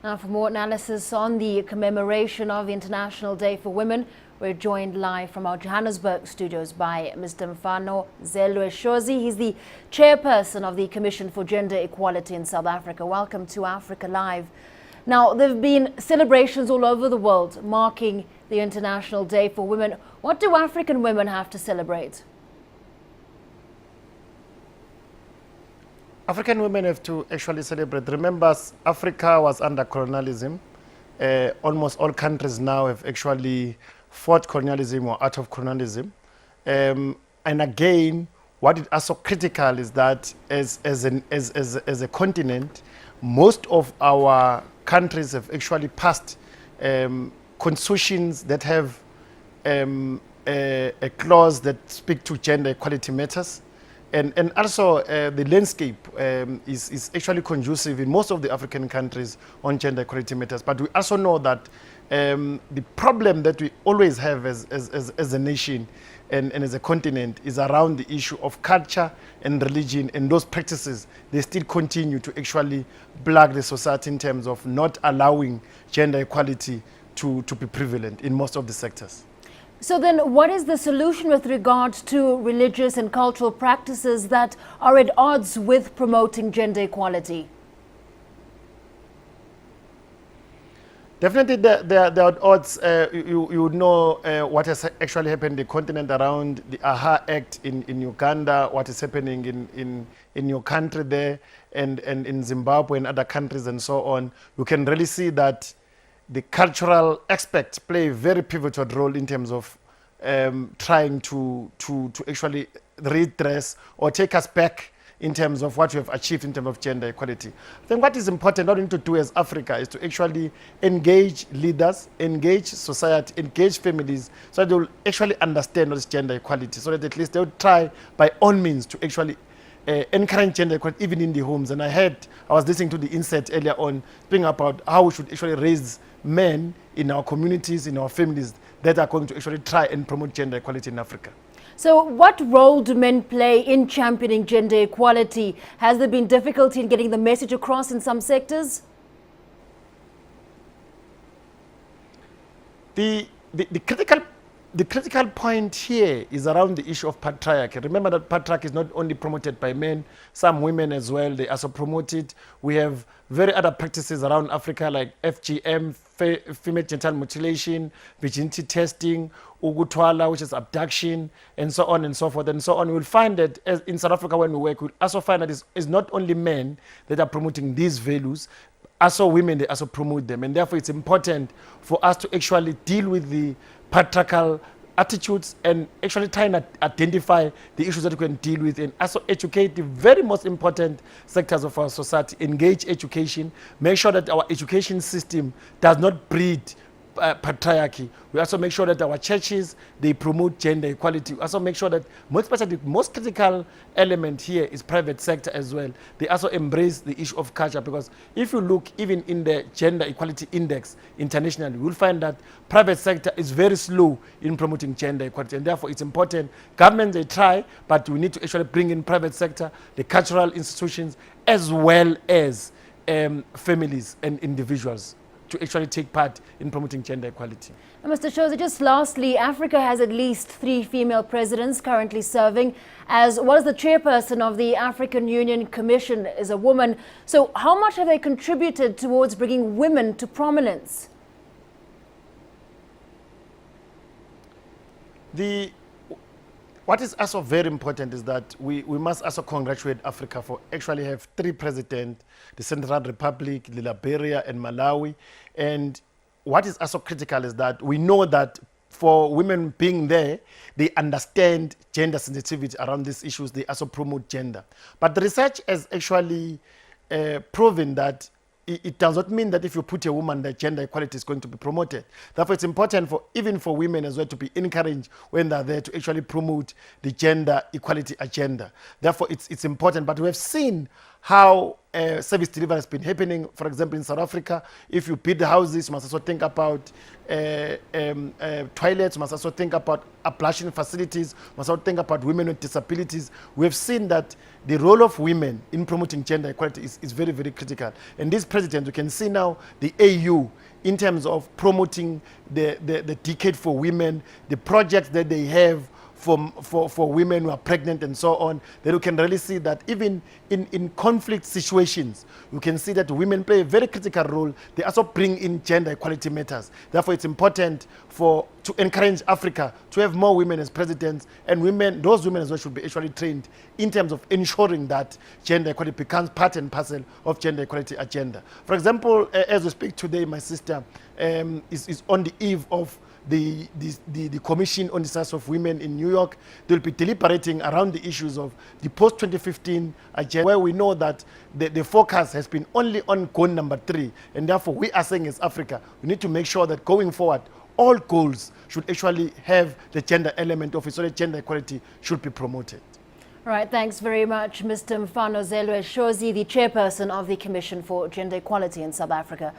Now, for more analysis on the commemoration of the International Day for Women, we're joined live from our Johannesburg studios by Mr. Mfanozelwe Shozi. He's the chairperson of the Commission for Gender Equality in South Africa. Welcome to Africa Live. Now, there have been celebrations all over the world marking the International Day for Women. What do African women have to celebrate? African women have to actually celebrate. Remember, Africa was under colonialism. Almost all countries now have actually fought colonialism or out of colonialism. And again, what is also critical is that as a continent, most of our countries have actually passed constitutions that have a clause that speak to gender equality matters. And also the landscape is actually conducive in most of the African countries on gender equality matters. But we also know that the problem that we always have as a nation and as a continent is around the issue of culture and religion, and those practices, they still continue to actually plague the society in terms of not allowing gender equality to be prevalent in most of the sectors. So then what is the solution with regard to religious and cultural practices that are at odds with promoting gender equality? Definitely there are odds. You know what has actually happened in the continent around the AHA Act in Uganda, what is happening in your country there, and in Zimbabwe and other countries and so on. You can really see that the cultural aspects play a very pivotal role in terms of trying to actually redress or take us back in terms of what we have achieved in terms of gender equality. I think what is important not only to do as Africa is to actually engage leaders, engage society, engage families, so that they will actually understand what is gender equality, so that at least they will try by all means to actually encourage gender equality even in the homes. And I was listening to the insert earlier on speaking about how we should actually raise men in our communities, in our families, that are going to actually try and promote gender equality in Africa. So what role do men play in championing gender equality? Has there been difficulty in getting the message across in some sectors? The critical point here is around the issue of patriarchy. Remember that patriarchy is not only promoted by men, some women as well, they also promote it. We have very other practices around Africa like FGM, female genital mutilation, virginity testing, ugutwala, which is abduction, and so on and so forth and so on. We'll find that in South Africa when we work, we'll also find that it's not only men that are promoting these values, also women, they also promote them. And therefore it's important for us to actually deal with the patriarchal attitudes and actually try and identify the issues that we can deal with, and also educate the very most important sectors of our society, engage education, make sure that our education system does not breed patriarchy. We also make sure that our churches, they promote gender equality. We also make sure that the most critical element here is private sector as well. They also embrace the issue of culture, because if you look even in the gender equality index internationally, you'll find that private sector is very slow in promoting gender equality, and therefore it's important. Governments, they try, but we need to actually bring in private sector, the cultural institutions, as well as families and individuals to actually take part in promoting gender equality. Now, Mr. Shozi, just lastly, Africa has at least 3 female presidents currently serving, as well as the chairperson of the African Union Commission is a woman. So how much have they contributed towards bringing women to prominence? What is also very important is that we must also congratulate Africa for actually have 3 presidents, the Central Republic, the Liberia, and Malawi. And what is also critical is that we know that for women being there, they understand gender sensitivity around these issues. They also promote gender. But the research has actually proven that it does not mean that if you put a woman there, gender equality is going to be promoted. Therefore, it's important even for women as well to be encouraged when they're there to actually promote the gender equality agenda. Therefore, it's important. But we have seen how service delivery has been happening. For example, in South Africa, if you build houses, you must also think about toilets, you must also think about ablution facilities, you must also think about women with disabilities. We have seen that the role of women in promoting gender equality is very, very critical. And this president, you can see now the AU in terms of promoting the decade for women, the projects that they have for women who are pregnant and so on, then you can really see that even in conflict situations, you can see that women play a very critical role. They also bring in gender equality matters. Therefore, it's important to encourage Africa to have more women as presidents, and those women as well should be actually trained in terms of ensuring that gender equality becomes part and parcel of gender equality agenda. For example, as we speak today, my sister is on the eve of the Commission on the Status of Women in New York. They'll be deliberating around the issues of the post-2015 agenda, where we know that the focus has been only on goal number 3. And therefore, we are saying as Africa, we need to make sure that going forward, all goals should actually have the gender element of it, so that gender equality should be promoted. All right, thanks very much, Mr. Mfanozelwe Shozi, the chairperson of the Commission for Gender Equality in South Africa.